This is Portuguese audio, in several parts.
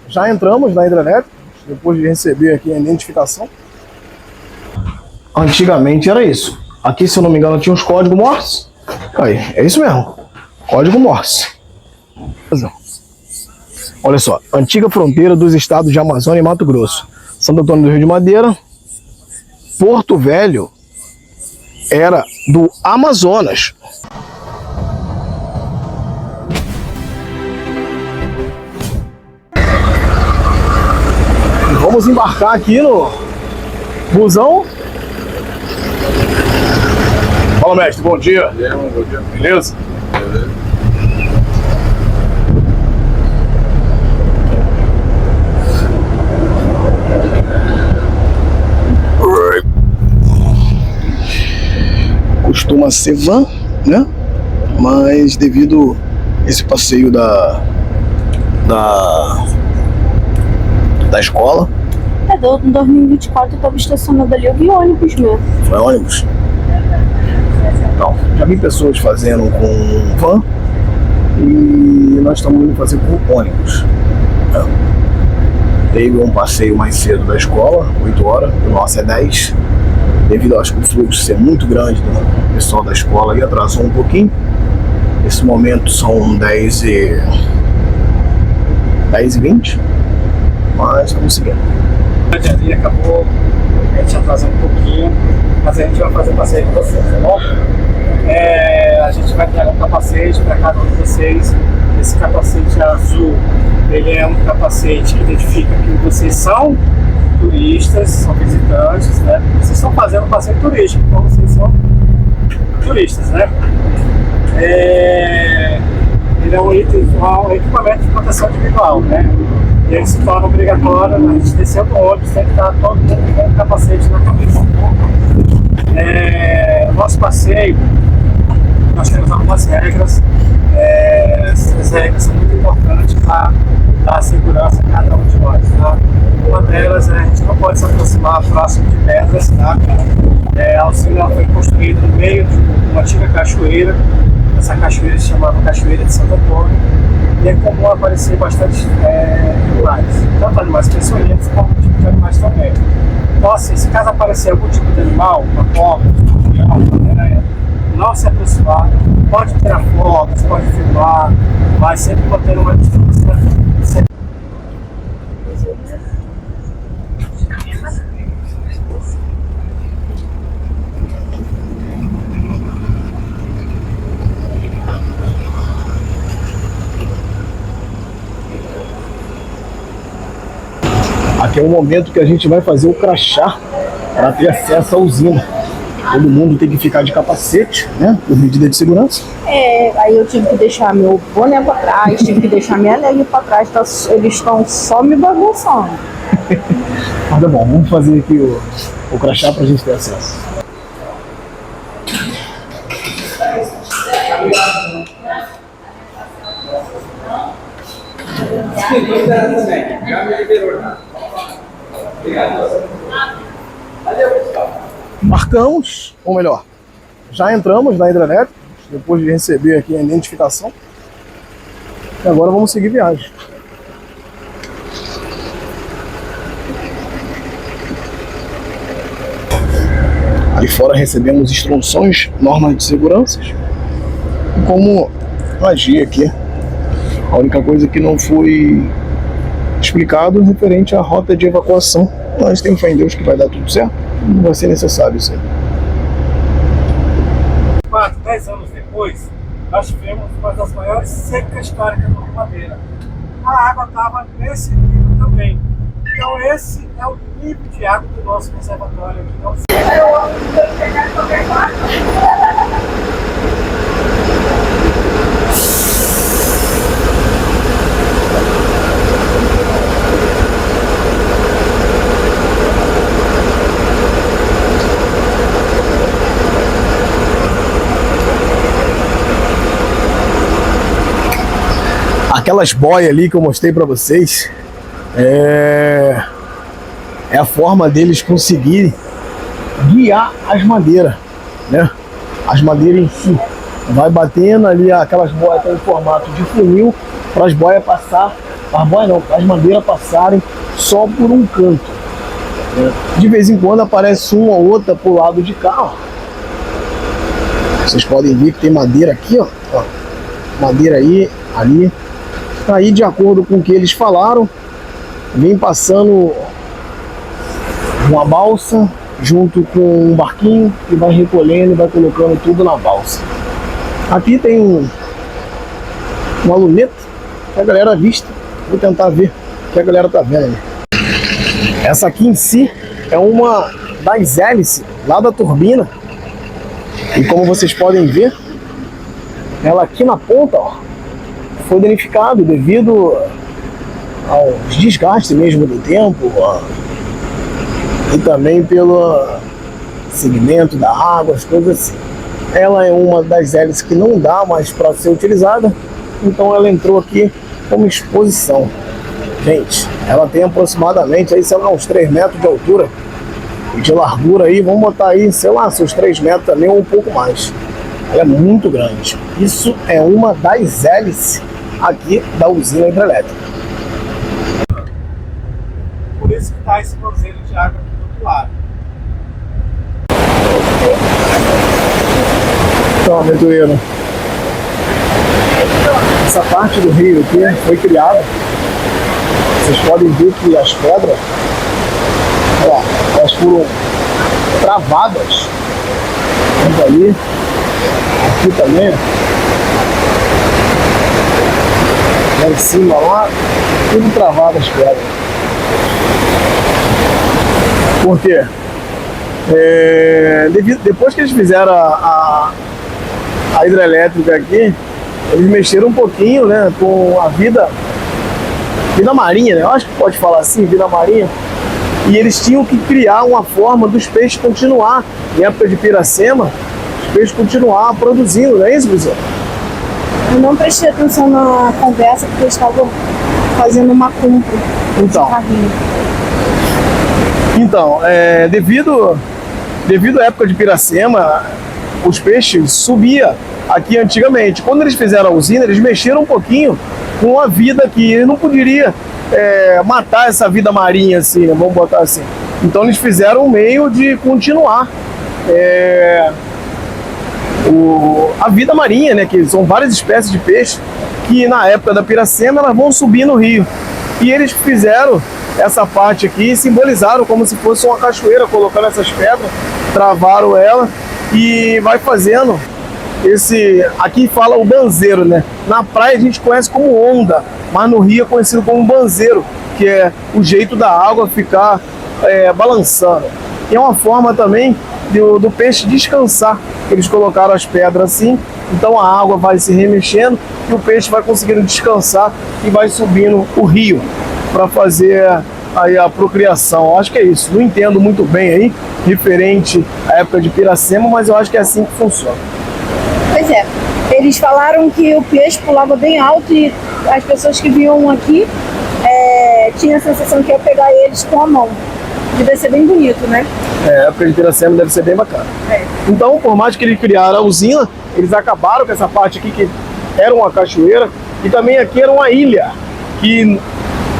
Já entramos na hidrelétrica, depois de receber aqui a identificação. Antigamente era isso. Aqui, se eu não me engano, tinha uns códigos Morse. Aí, é isso mesmo. Código Morse. Olha só, antiga fronteira dos estados de Amazônia e Mato Grosso. Santo Antônio do Rio de Madeira. Porto Velho era do Amazonas. Vamos embarcar aqui no busão. Fala, mestre, bom dia. Bom dia. Beleza? Costuma ser van, né? Mas devido a esse passeio da escola. É, em 2024 eu estava estacionado ali, eu vi ônibus mesmo. Foi ônibus? Não, já vi pessoas fazendo com van e nós estamos indo fazer com ônibus. Teve um passeio mais cedo da escola, 8 horas, o nosso é 10. Devido, acho que o fluxo ser muito grande do pessoal da escola e atrasou um pouquinho. Nesse momento são 10h20, mas estamos seguindo. O dia a dia acabou, a gente atrasou um pouquinho, mas a gente vai fazer passeio com vocês, tá bom? A gente vai ter um capacete para cada um de vocês. Esse capacete azul, ele é um capacete que identifica que vocês são turistas, são visitantes, né? Vocês estão fazendo um passeio turístico, então vocês são turistas, né? Ele é um equipamento de proteção individual, né? E ele se torna obrigatório, a gente desceu do ônibus, tem que estar todo mundo com um capacete na cabeça. Nosso passeio, nós temos algumas regras. Essas regras são muito importantes para dar segurança a cada um de nós, tá? Uma delas é a gente não pode se aproximar próximo de pedras, tá? A usina foi construída no meio de uma antiga cachoeira. Essa cachoeira se chamava Cachoeira de Santo Antônio. E é comum aparecer bastante animais, tanto animais peçonhentos como tipo de animais também. Então, assim, se caso aparecer algum tipo de animal, uma cobra, um escorpião, uma aranha, não se aproximar, pode tirar fotos, pode filmar, mas sempre mantendo uma distância. Aqui é o momento que a gente vai fazer o crachá para ter acesso à usina. Todo mundo tem que ficar de capacete, né? Por medida de segurança. Aí eu tive que deixar meu boné pra trás, tive que deixar minha leg pra trás, eles estão só me bagunçando. Mas tá bom, vamos fazer aqui o crachá pra gente ter acesso. Já me liberou, né? Obrigado. Valeu, pessoal. Marcamos, ou melhor, já entramos na hidrelétrica, depois de receber aqui a identificação. E agora vamos seguir viagem. Ali fora recebemos instruções, normas de segurança, e como agir aqui. A única coisa que não foi explicado é referente à rota de evacuação. Nós temos fé em Deus que vai dar tudo certo, não vai ser necessário isso aí. 10 anos depois, nós tivemos uma das maiores secas históricas do Rio de Madeira. A água estava nesse nível também. Então esse é o nível de água do nosso reservatório aqui. Aquelas boias ali que eu mostrei para vocês é a forma deles conseguirem guiar as madeiras, né? As madeiras em si. Vai batendo ali, aquelas boias têm um formato de funil para as boias passar as boias não, as madeiras passarem só por um canto. De vez em quando aparece uma ou outra pro lado de cá, ó. Vocês podem ver que tem madeira aqui, ó. Madeira aí, ali. Aí, de acordo com o que eles falaram, vem passando uma balsa junto com um barquinho que vai recolhendo e vai colocando tudo na balsa. Aqui tem uma luneta que a galera avista. Vou tentar ver o que a galera tá vendo ali. Essa aqui em si é uma das hélices lá da turbina. E como vocês podem ver, ela aqui na ponta, ó, foi danificada devido aos desgastes mesmo do tempo, ó, e também pelo segmento da água, as coisas assim. Ela é uma das hélices que não dá mais para ser utilizada, então ela entrou aqui como exposição. Gente, ela tem aproximadamente aí, sei lá, uns 3 metros de altura e de largura aí, vamos botar aí, sei lá, seus 3 metros também ou um pouco mais. Ela é muito grande. Isso é uma das hélices aqui da usina hidrelétrica. Por isso que está esse cruzeiro de água aqui do outro lado. Então, aventureiro, essa parte do rio aqui foi criada. Vocês podem ver que as pedras, ó, elas foram travadas. Vamos ali, aqui também, lá em cima, lá, tudo travado as pedras. Por quê? Depois que eles fizeram a hidrelétrica aqui, eles mexeram um pouquinho, né, com a vida marinha, né? Eu acho que pode falar assim, vida marinha. E eles tinham que criar uma forma dos peixes continuar, em época de Piracema, os peixes continuar produzindo, não é isso, professor? Eu não prestei atenção na conversa porque eles estavam fazendo uma compra de carrinho. Então, devido à época de Piracema, os peixes subiam aqui antigamente. Quando eles fizeram a usina, eles mexeram um pouquinho com a vida que ele não poderia matar essa vida marinha, assim, né? Vamos botar assim. Então eles fizeram um meio de continuar a vida marinha, né? Que são várias espécies de peixe que na época da Piracema elas vão subir no rio. E eles fizeram essa parte aqui e simbolizaram como se fosse uma cachoeira, colocando essas pedras, travaram ela e vai fazendo aqui fala o banzeiro, né? Na praia a gente conhece como onda, mas no rio é conhecido como banzeiro, que é o jeito da água ficar balançando. E é uma forma também do peixe descansar. Eles colocaram as pedras assim, então a água vai se remexendo e o peixe vai conseguindo descansar e vai subindo o rio para fazer aí a procriação. Acho que é isso. Não entendo muito bem aí, referente à época de Piracema, mas eu acho que é assim que funciona. Pois é, eles falaram que o peixe pulava bem alto e as pessoas que vinham aqui tinham a sensação que ia pegar eles com a mão. Deve ser bem bonito, né? A época de Piracema deve ser bem bacana. Então, por mais que eles criaram a usina, eles acabaram com essa parte aqui que era uma cachoeira e também aqui era uma ilha que,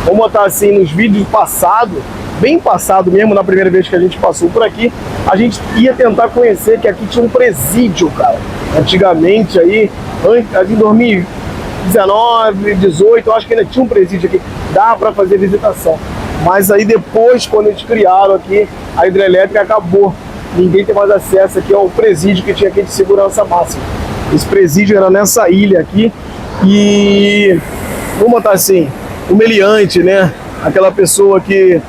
vamos botar assim, nos vídeos passados, bem passado mesmo, na primeira vez que a gente passou por aqui, a gente ia tentar conhecer que aqui tinha um presídio, cara. Antigamente aí, em 2019, 18, eu acho que ainda tinha um presídio aqui, dá para fazer visitação. Mas aí depois, quando eles criaram aqui, a hidrelétrica acabou. Ninguém tem mais acesso aqui ao presídio que tinha aqui de segurança máxima. Esse presídio era nessa ilha aqui e, vamos botar assim, o meliante, né? Aquela pessoa que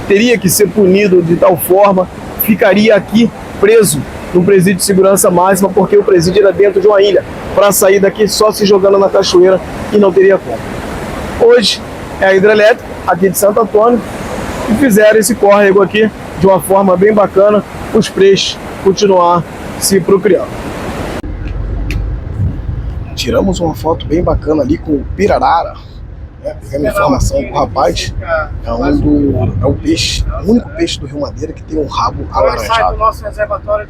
teria que ser punido de tal forma, ficaria aqui preso no presídio de segurança máxima, porque o presídio era dentro de uma ilha. Para sair daqui só se jogando na cachoeira e não teria como. Hoje é a hidrelétrica aqui de Santo Antônio e fizeram esse córrego aqui de uma forma bem bacana, os peixes continuar se procriando. Tiramos uma foto bem bacana ali com o pirarara. Pegando informação do rapaz, é o peixe, o único peixe do Rio Madeira que tem um rabo alaranjado. Sai do nosso reservatório.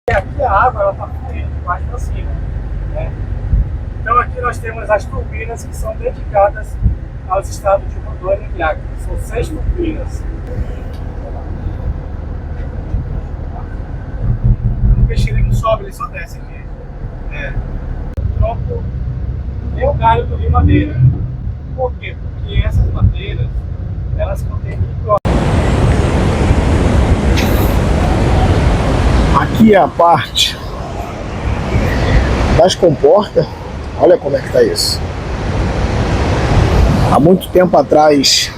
Aqui a água ela tá fluindo mais para cima, né? Então aqui nós temos as turbinas que são dedicadas aos estados de Rondônia e Acre. São 6 turbinas. O peixe ele não sobe, ele só desce aqui. O tronco nem o galho do rio Madeira. Por quê? Porque essas madeiras, elas contêm micro. Aqui é a parte das comportas. Olha como é que tá isso. Há muito tempo atrás,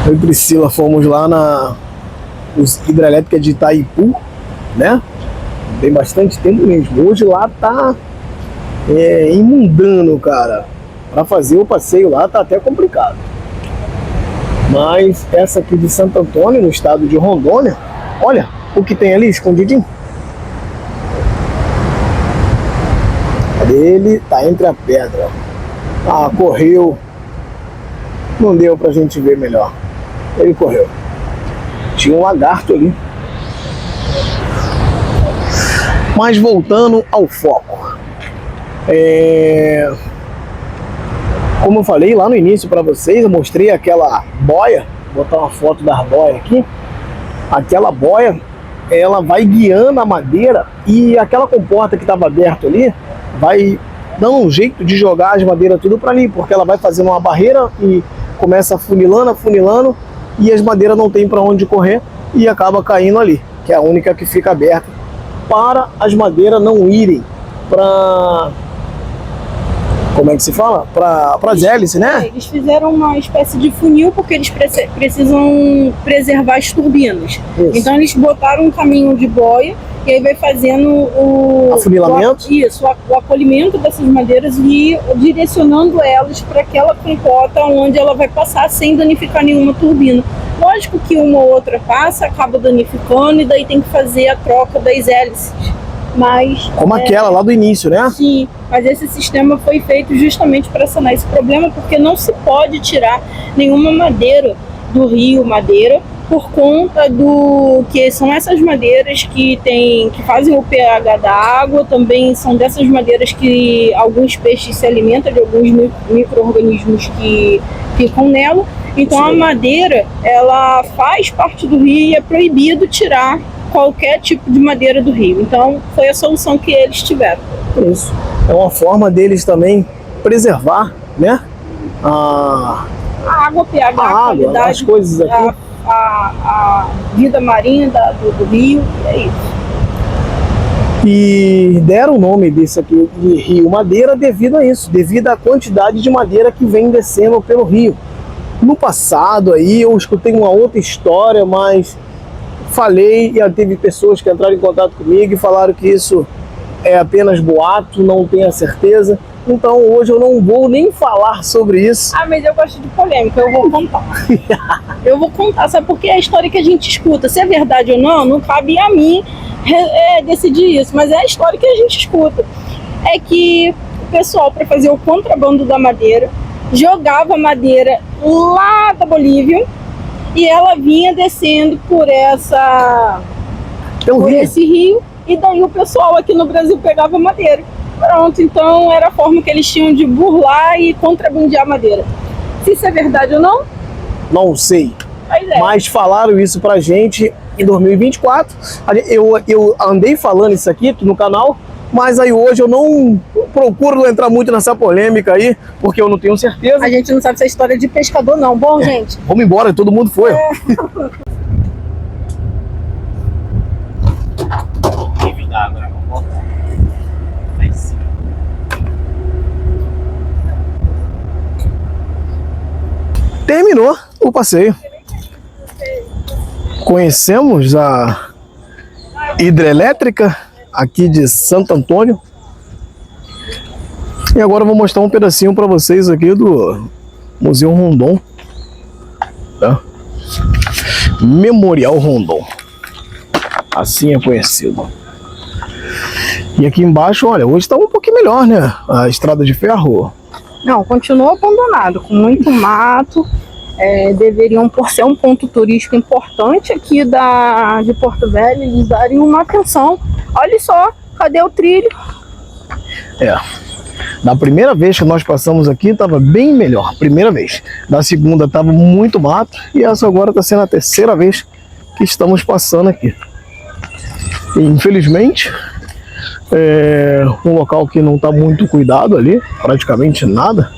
eu e Priscila fomos lá na hidrelétrica de Itaipu, né? Tem bastante tempo mesmo. Hoje lá tá inundando, cara. Para fazer o passeio lá tá até complicado. Mas essa aqui de Santo Antônio, no estado de Rondônia, olha o que tem ali escondidinho. Ele tá entre a pedra. Ah, correu. Não deu pra gente ver melhor. Ele correu. Tinha um lagarto ali. Mas voltando ao foco. Como eu falei lá no início para vocês, eu mostrei aquela boia. Vou botar uma foto da boia aqui. Aquela boia, ela vai guiando a madeira e aquela comporta que estava aberta ali vai dando um jeito de jogar as madeiras tudo para ali, porque ela vai fazendo uma barreira e começa afunilando e as madeiras não tem para onde correr e acaba caindo ali, que é a única que fica aberta para as madeiras não irem para, como é que se fala? Para as hélices, né? Eles fizeram uma espécie de funil porque eles precisam preservar as turbinas. Isso. Então eles botaram um caminho de boia e aí vai fazendo o Afunilamento? o acolhimento dessas madeiras e direcionando elas para aquela compota onde ela vai passar sem danificar nenhuma turbina. Lógico que uma ou outra passa, acaba danificando e daí tem que fazer a troca das hélices. Mas, Como aquela lá do início, né? Sim, mas esse sistema foi feito justamente para sanar esse problema, porque não se pode tirar nenhuma madeira do rio Madeira por conta do que são essas madeiras que fazem o pH da água, também são dessas madeiras que alguns peixes se alimentam de alguns micro-organismos que ficam nela. Então a madeira, ela faz parte do rio e é proibido tirar qualquer tipo de madeira do rio. Então foi a solução que eles tiveram. Isso. É uma forma deles também preservar, né? A água, pH, a qualidade, as coisas aqui. A vida marinha do rio, é isso. E deram o nome desse aqui de Rio Madeira devido a isso, devido à quantidade de madeira que vem descendo pelo rio. No passado aí eu escutei uma outra história, mas falei e teve pessoas que entraram em contato comigo e falaram que isso é apenas boato, não tenho a certeza. Então hoje eu não vou nem falar sobre isso. Ah, mas eu gosto de polêmica, eu vou contar. Eu vou contar, sabe porque é a história que a gente escuta. Se é verdade ou não, não cabe a mim decidir isso, mas é a história que a gente escuta. É que o pessoal, para fazer o contrabando da madeira, jogava a madeira lá da Bolívia e ela vinha descendo por esse rio, e daí o pessoal aqui no Brasil pegava madeira. Pronto, então era a forma que eles tinham de burlar e contrabandear madeira. Se isso é verdade ou não? Não sei. Mas falaram isso pra gente em 2024. Eu andei falando isso aqui no canal, mas aí hoje eu não procuro entrar muito nessa polêmica aí, porque eu não tenho certeza. A gente não sabe se é história de pescador não. Bom, gente, vamos embora, todo mundo foi. Terminou o passeio. Conhecemos a hidrelétrica aqui de Santo Antônio. E agora eu vou mostrar um pedacinho para vocês aqui do Museu Rondon, tá? Memorial Rondon, assim é conhecido. E aqui embaixo, olha, hoje está um pouquinho melhor, né? A estrada de ferro. Não, continua abandonado, com muito mato. Deveriam, por ser um ponto turístico importante aqui de Porto Velho, eles darem uma atenção. Olha só, cadê o trilho? Da primeira vez que nós passamos aqui, estava bem melhor. Primeira vez. Da segunda, estava muito mato. E essa agora está sendo a terceira vez que estamos passando aqui. E, infelizmente, é um local que não está muito cuidado ali. Praticamente nada.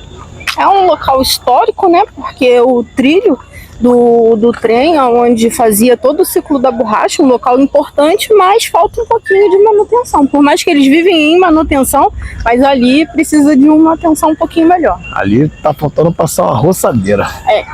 É um local histórico, né? Porque o trilho do trem, onde fazia todo o ciclo da borracha, um local importante, mas falta um pouquinho de manutenção. Por mais que eles vivem em manutenção, mas ali precisa de uma atenção um pouquinho melhor. Ali tá faltando passar uma roçadeira. É.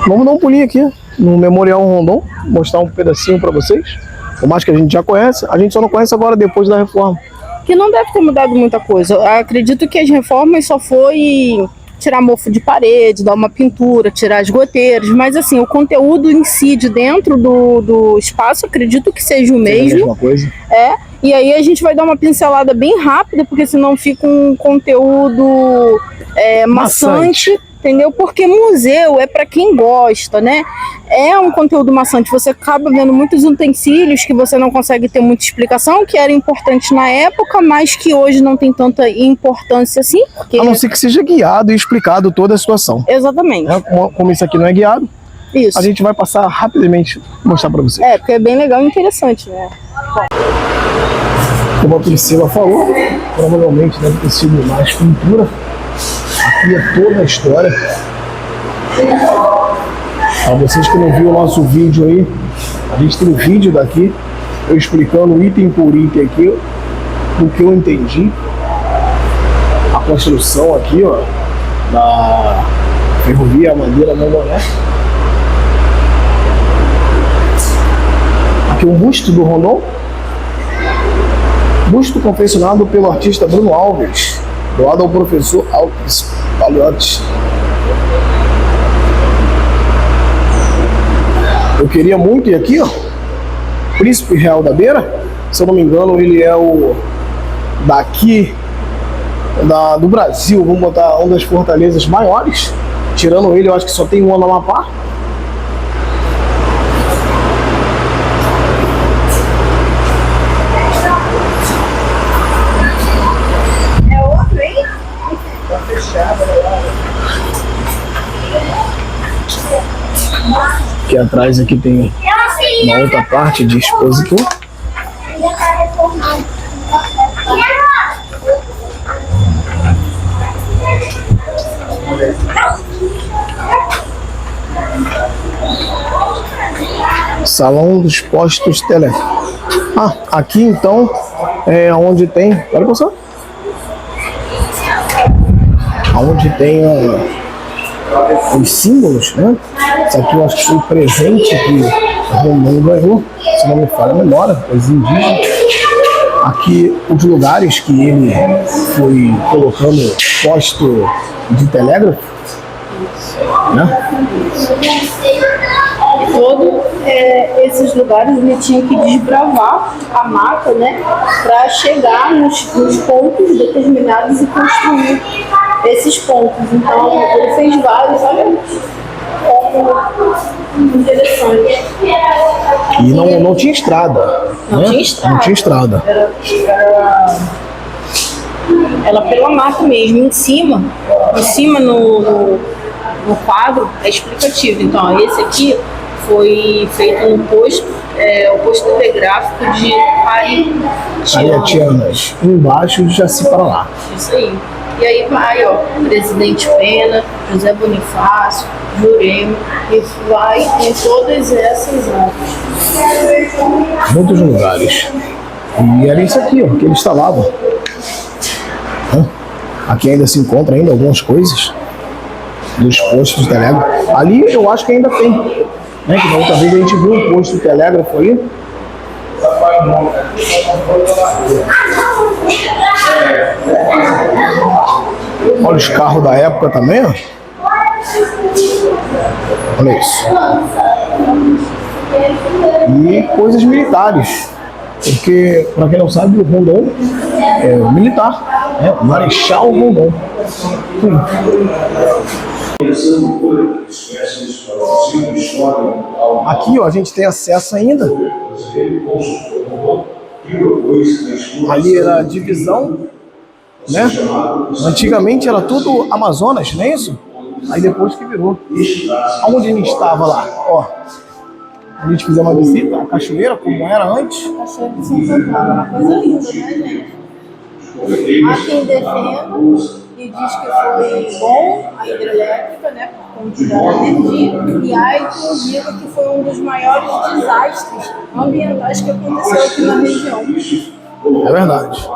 Vamos dar um pulinho aqui no Memorial Rondon, mostrar um pedacinho para vocês. Por mais que a gente já conhece, a gente só não conhece agora depois da reforma. Que não deve ter mudado muita coisa. Eu acredito que as reformas só foi tirar mofo de parede, dar uma pintura, tirar as goteiras, mas assim, o conteúdo em si de dentro do espaço, acredito que seja o mesmo. É a mesma coisa. E aí a gente vai dar uma pincelada bem rápida, porque senão fica um conteúdo maçante, entendeu? Porque museu é para quem gosta, né? É um conteúdo maçante, você acaba vendo muitos utensílios que você não consegue ter muita explicação, que era importante na época, mas que hoje não tem tanta importância assim. Porque... A não ser que seja guiado e explicado toda a situação. Exatamente. Como isso aqui não é guiado, isso. A gente vai passar rapidamente mostrar para vocês. Porque é bem legal e interessante, né? Como a Priscila falou, provavelmente deve ter sido mais pintura. Aqui é toda a história. Para vocês que não viram o nosso vídeo aí, a gente tem um vídeo daqui, eu explicando item por item aqui, do que eu entendi. A construção aqui, ó, da ferrovia Madeira Mamoré. Aqui um busto do Rondon. Busto confeccionado pelo artista Bruno Alves, doado ao professor Alves Paliotti. Eu queria muito ir aqui, ó, Príncipe Real da Beira, se eu não me engano, ele é o daqui do Brasil, vamos botar uma das fortalezas maiores, tirando ele, eu acho que só tem uma no Amapá. Aqui atrás aqui tem uma outra parte de expositor. Salão dos postos tele. Aqui então é onde tem. Olha pessoal. Onde tem os símbolos, né? Isso aqui eu acho que foi presente que o Rondon ganhou, se não me falha a memória, os indígenas. Aqui os lugares que ele foi colocando posto de telégrafo, né? Todos esses lugares ele tinha que desbravar a mata, né? Para chegar nos pontos determinados e construir esses pontos. Então ele fez vários, olha como interessante. E não tinha estrada. Não, né? tinha estrada. Não tinha estrada. Ela pela mata mesmo, em cima no quadro é explicativo. Então, ó, esse aqui foi feito no posto, o posto telegráfico de Pariatianas, embaixo de Jaci para lá. Isso aí. E aí vai, ó, Presidente Pena, José Bonifácio, Jurema, e vai em todas essas áreas. Muitos lugares. E era isso aqui, ó, que ele instalava. Aqui ainda se encontra ainda algumas coisas dos postos de telégrafo. Ali eu acho que ainda tem, né? Que da outra vez a gente viu um posto de telégrafo ali. Olha os carros da época também, ó. Olha isso. E coisas militares. Porque, para quem não sabe, o Rondon é militar, né? Marechal Rondon. Aqui, ó, a gente tem acesso ainda Ali era a divisão, né? Antigamente era tudo Amazonas, não é isso? Aí depois que virou. Aonde a gente estava lá? Ó, a gente fizemos uma visita à cachoeira, como era antes. Cachoeira de São Antônio, uma coisa linda, né, gente? Há quem defenda e diz que foi bom a hidrelétrica, né, por conta da energia, e há quem diga que foi um dos maiores desastres ambientais que aconteceu aqui na região. É verdade.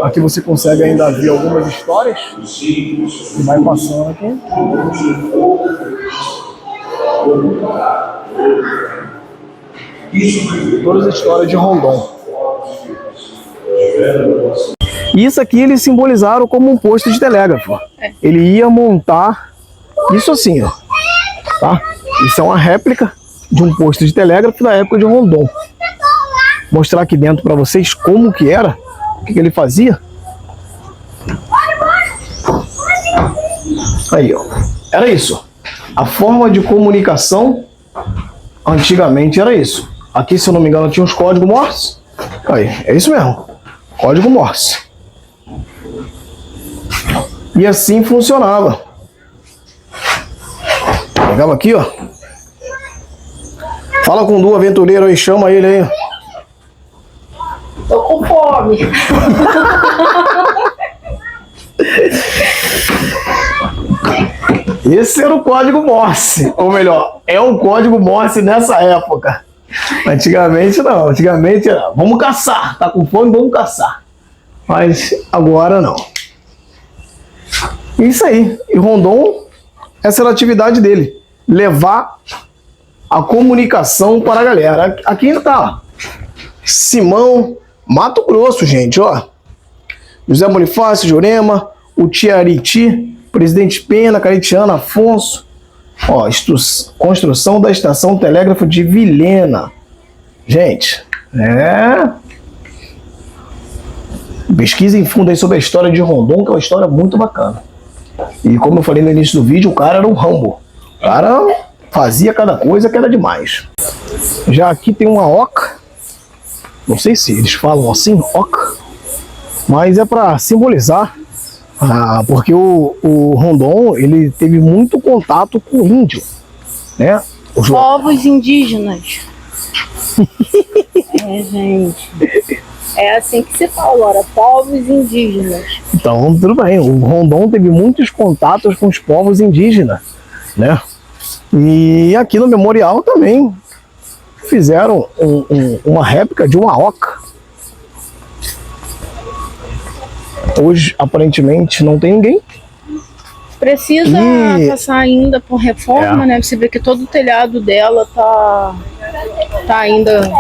Aqui você consegue ainda ver algumas histórias que vai passando aqui. Todas as histórias de Rondon. Isso aqui eles simbolizaram como um posto de telégrafo. Ele ia montar isso assim, ó. Tá? Isso é uma réplica de um posto de telégrafo da época de Rondon. Vou mostrar aqui dentro para vocês como que era, o que ele fazia. Aí, ó. Era isso. A forma de comunicação antigamente era isso. Aqui, se eu não me engano, tinha os códigos Morse. Aí, é isso mesmo. Código Morse. E assim funcionava. Pegava aqui, ó. Fala com o Du Aventureiro aí, chama ele aí. Tô com fome. Esse era o código Morse. Ou melhor, é o código Morse nessa época. Antigamente não. Antigamente era, vamos caçar. Tá com fome, vamos caçar. Mas agora não. Isso aí. E Rondon, essa era a atividade dele. Levar a comunicação para a galera. Aqui ainda tá. Simão, Mato Grosso, gente, ó. José Bonifácio, Jurema, o Tiariti, Presidente Pena, Caritiana, Afonso. Ó, construção da estação telégrafo de Vilhena. Gente, pesquisem fundo aí sobre a história de Rondon, que é uma história muito bacana. E como eu falei no início do vídeo, o cara era um Rambo. O cara fazia cada coisa que era demais. Já aqui tem uma oca. Não sei se eles falam assim, oca. Mas é para simbolizar. Porque o Rondon, ele teve muito contato com o índio, né? Povos indígenas. Gente. É assim que se fala agora, povos indígenas. Então, tudo bem. O Rondon teve muitos contatos com os povos indígenas, né? E aqui no memorial também fizeram uma réplica de uma oca. Hoje, aparentemente, não tem ninguém. Precisa passar ainda por reforma, né? Você vê que todo o telhado dela tá ainda,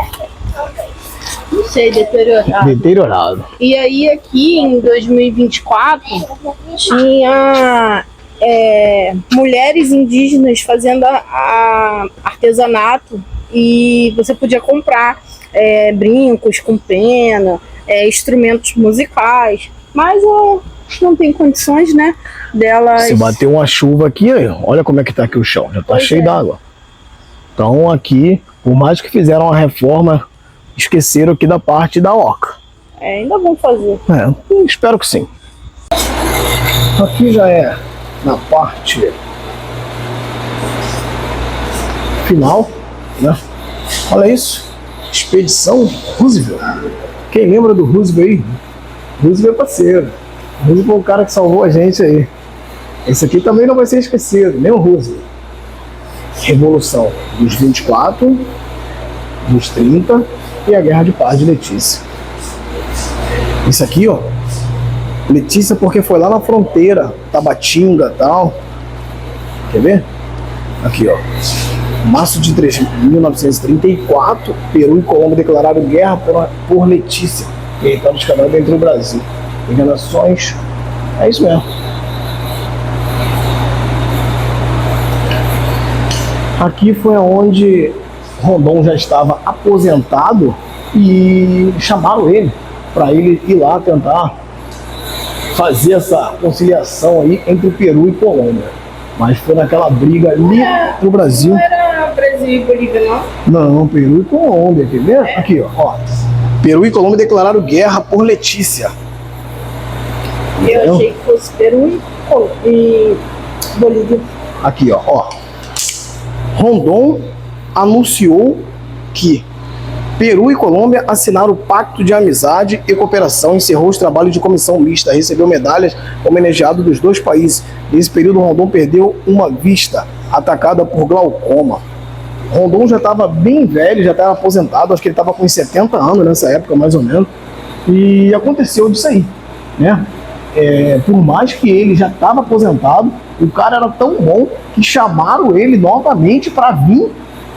não sei, deteriorado. E aí aqui em 2024 tinha mulheres indígenas fazendo artesanato e você podia comprar brincos com pena, instrumentos musicais, mas não tem condições, né, delas... Se bater uma chuva aqui, olha como é que tá aqui o chão, já tá cheio d'água. Então aqui, por mais que fizeram a reforma, esqueceram aqui da parte da oca. Ainda vão fazer. Espero que sim. Aqui já é na parte final, né? Olha isso, Expedição Roosevelt. Quem lembra do Roosevelt aí? Roosevelt é parceiro. Roosevelt é o cara que salvou a gente aí. Esse aqui também não vai ser esquecido, nem o Roosevelt. Revolução dos 24, dos 30 e a Guerra de Paz de Letícia. Isso aqui, ó, Letícia porque foi lá na fronteira, Tabatinga e tal. Quer ver? Aqui, ó. Março de 1934, Peru e Colômbia declararam guerra por Letícia, território escalado dentro do Brasil. Enganações, é isso mesmo. Aqui foi onde Rondon já estava aposentado e chamaram ele para ele ir lá tentar fazer essa conciliação aí entre Peru e Colômbia. Mas foi naquela briga ali no Brasil. Não era Brasil e Bolívia, não? Não, Peru e Colômbia, quer ver? Aqui, ó. Peru e Colômbia declararam guerra por Letícia. Eu achei que fosse Peru e Bolívia. Aqui, ó. Rondon anunciou que Peru e Colômbia assinaram o Pacto de Amizade e Cooperação, encerrou os trabalhos de comissão mista, recebeu medalhas homenageado dos dois países. Nesse período, Rondon perdeu uma vista, atacada por glaucoma. Rondon já estava bem velho, já estava aposentado, acho que ele estava com 70 anos nessa época, mais ou menos, e aconteceu disso aí, né? Por mais que ele já estava aposentado, o cara era tão bom que chamaram ele novamente para vir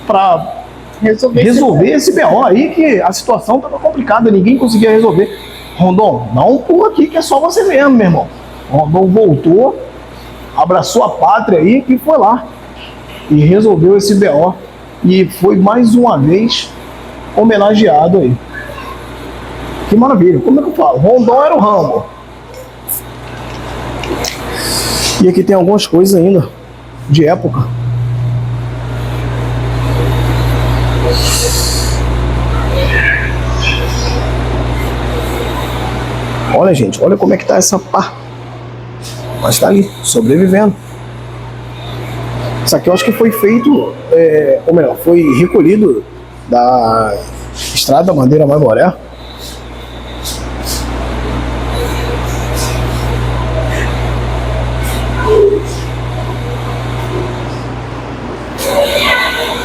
para resolver esse BO aí, que a situação estava complicada, ninguém conseguia resolver. Rondon, não pula aqui que é só você mesmo, meu irmão. Rondon voltou, abraçou a pátria aí e foi lá e resolveu esse BO e foi mais uma vez homenageado aí. Que maravilha, como é que eu falo? Rondon era o Rambo. E aqui tem algumas coisas ainda de época. Olha, gente, olha como é que tá essa pá. Mas tá ali, sobrevivendo. Isso aqui eu acho que foi feito, ou melhor, foi recolhido da Estrada da Bandeira Maimoré.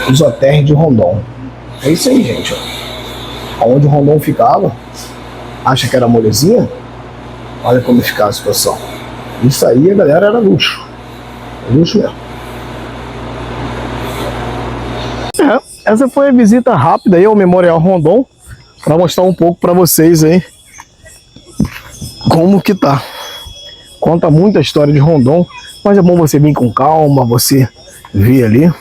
Isoterre de Rondon. É isso aí, gente. Onde o Rondon ficava, acha que era molezinha? Olha como ficava a situação. Isso aí, a galera, era luxo. Luxo mesmo. Essa foi a visita rápida aí ao Memorial Rondon, para mostrar um pouco para vocês aí como que tá. Conta muita história de Rondon, mas é bom você vir com calma, você ver ali.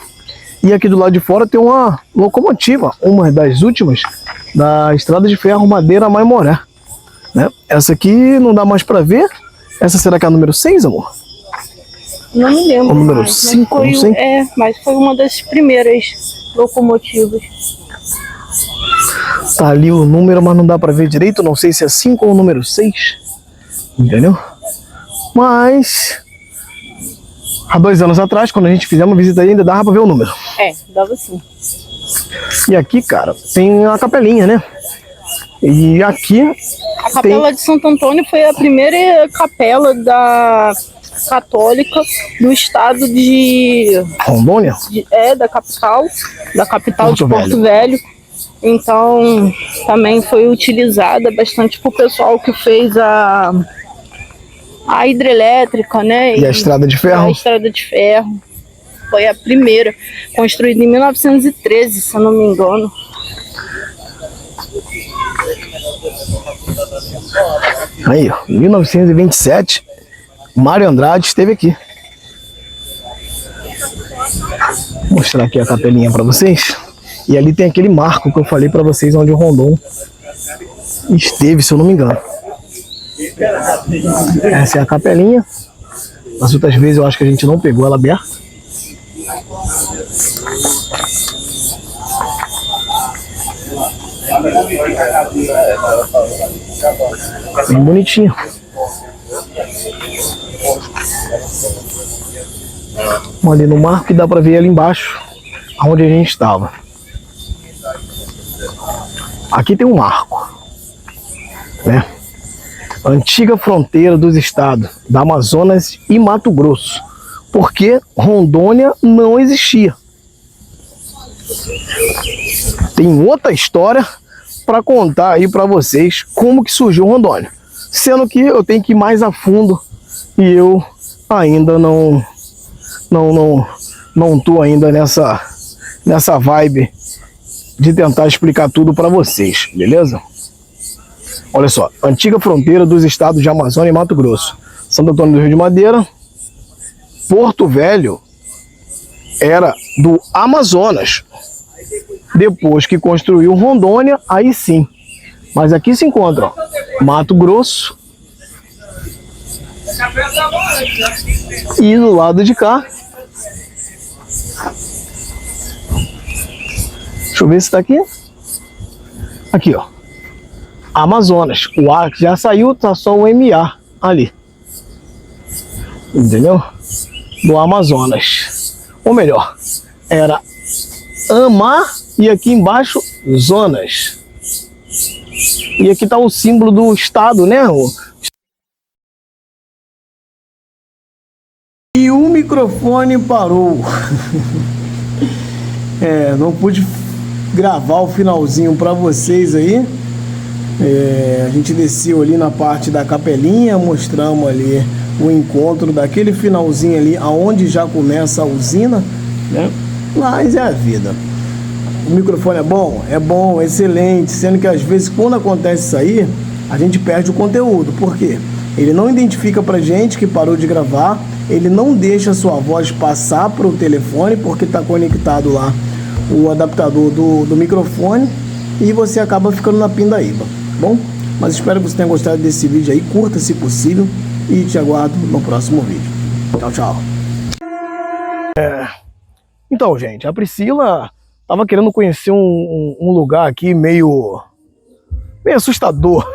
E aqui do lado de fora tem uma locomotiva, uma das últimas da Estrada de Ferro Madeira Maimoré, né? Essa aqui não dá mais para ver. Essa será que é a número 6, amor? Não me lembro. O número mais, 5, não sei. Mas foi uma das primeiras locomotivas. Tá ali o número, mas não dá para ver direito. Não sei se é 5 ou o número 6. Entendeu? Mas há 2 anos atrás, quando a gente fizemos uma visita aí, ainda dava para ver o número. Dava sim. E aqui, cara, tem a capelinha, né? E aqui A Capela de Santo Antônio foi a primeira capela católica do estado de Rondônia? Da capital de Porto Porto Velho. Então, também foi utilizada bastante por pessoal que fez a hidrelétrica, né? E a Estrada de Ferro? A Estrada de Ferro. Foi a primeira, construída em 1913, se eu não me engano. Aí, ó, 1927, Mário Andrade esteve aqui. Vou mostrar aqui a capelinha para vocês. E ali tem aquele marco que eu falei para vocês, onde o Rondon esteve, se eu não me engano. Essa é a capelinha. As outras vezes eu acho que a gente não pegou ela aberta. Bem bonitinho. Ali no marco, que dá para ver ali embaixo onde a gente estava. Aqui tem um marco, né? Antiga fronteira dos estados da Amazonas e Mato Grosso, porque Rondônia não existia. Tem outra história para contar aí para vocês como que surgiu Rondônia, sendo que eu tenho que ir mais a fundo e eu ainda não tô ainda nessa vibe de tentar explicar tudo para vocês, beleza? Olha só, antiga fronteira dos estados de Amazônia e Mato Grosso, Santo Antônio do Rio de Madeira. Porto Velho era do Amazonas. Depois que construiu Rondônia, aí sim. Mas aqui se encontra, ó, Mato Grosso. E do lado de cá, Deixa eu ver se tá aqui. Aqui, ó. Amazonas. O A já saiu, tá só o MA ali. Entendeu? Do Amazonas. Ou melhor, era Amar e aqui embaixo Zonas. E aqui tá o símbolo do estado, né? E o microfone parou. Não pude gravar o finalzinho para vocês aí. A gente desceu ali na parte da capelinha, mostramos ali o encontro daquele finalzinho ali, aonde já começa a usina, né? Mas é a vida. O microfone é bom, excelente, sendo que às vezes quando acontece isso aí, a gente perde o conteúdo. Por quê? Ele não identifica pra gente que parou de gravar, ele não deixa a sua voz passar pro telefone, porque tá conectado lá o adaptador do microfone, e você acaba ficando na pindaíba, bom? Mas espero que você tenha gostado desse vídeo aí, curta se possível, e te aguardo no próximo vídeo. Tchau, tchau. Então, gente, a Priscila tava querendo conhecer um lugar aqui meio assustador.